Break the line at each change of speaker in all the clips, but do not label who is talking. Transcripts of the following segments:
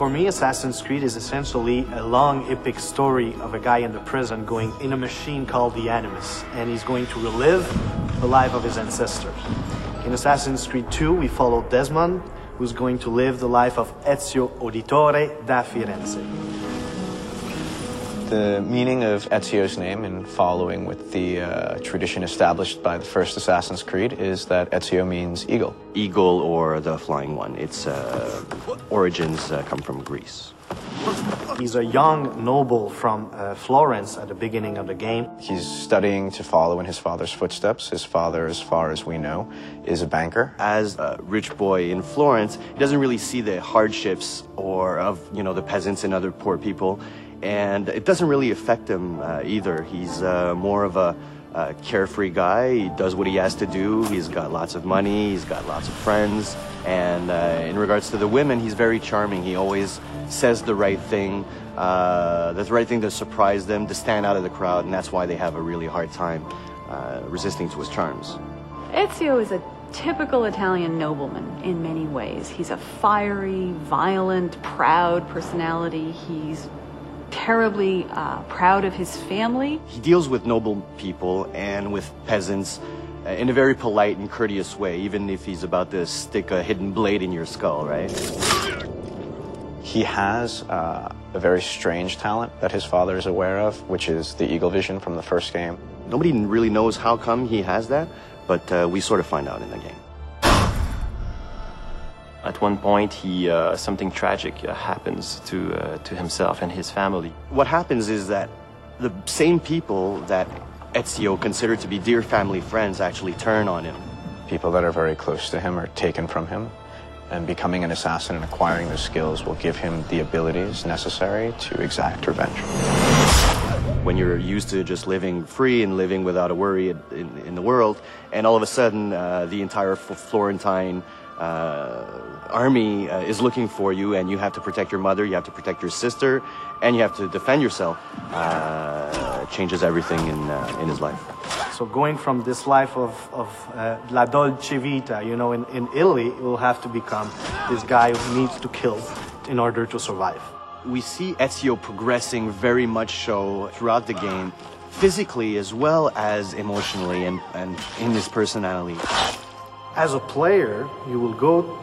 For me, Assassin's Creed is essentially a long, epic story of a guy in the prison going in a machine called the Animus, and he's going to relive the life of his ancestors. In Assassin's Creed 2, we follow Desmond, who's going to live the life of Ezio Auditore da Firenze.
The meaning of Ezio's name, in following with the tradition established by the first Assassin's Creed, is that Ezio means eagle.
Eagle, or the flying one. Its origins come from Greece.
He's a young noble from Florence at the beginning of the game.
He's studying to follow in his father's footsteps. His father, as far as we know, is a banker.
As a rich boy in Florence, he doesn't really see the hardships of the peasants and other poor people. And it doesn't really affect him either. He's more of a carefree guy. He does what he has to do. He's got lots of money. He's got lots of friends. And in regards to the women, he's very charming. He always says the right thing to surprise them, to stand out of the crowd, and that's why they have a really hard time resisting to his charms.
Ezio is a typical Italian nobleman in many ways. He's a fiery, violent, proud personality. He's terribly proud of his family.
He deals with noble people and with peasants in a very polite and courteous way, even if he's about to stick a hidden blade in your skull, right?
He has a very strange talent that his father is aware of, which is the eagle vision from the first game.
Nobody really knows how come he has that, but we sort of find out in the game.
At one point, something tragic happens to himself and his family.
What happens is that the same people that Ezio considered to be dear family friends actually turn on him.
People that are very close to him are taken from him, and becoming an assassin and acquiring those skills will give him the abilities necessary to exact revenge.
When you're used to just living free and living without a worry in the world, and all of a sudden the entire Florentine army is looking for you, and you have to protect your mother, you have to protect your sister, and you have to defend yourself, changes everything in his life.
So going from this life of la dolce vita, in Italy, it will have to become this guy who needs to kill in order to survive.
We see Ezio progressing very much so throughout the game, physically as well as emotionally and in his personality.
As a player, you will go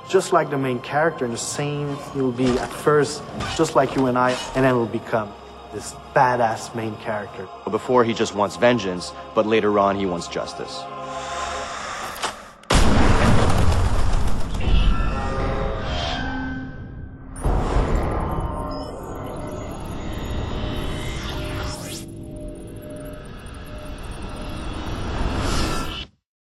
just like the main character, in the same, you'll be at first just like you and I, and then will become this badass main character.
Before he just wants vengeance, but later on he wants justice.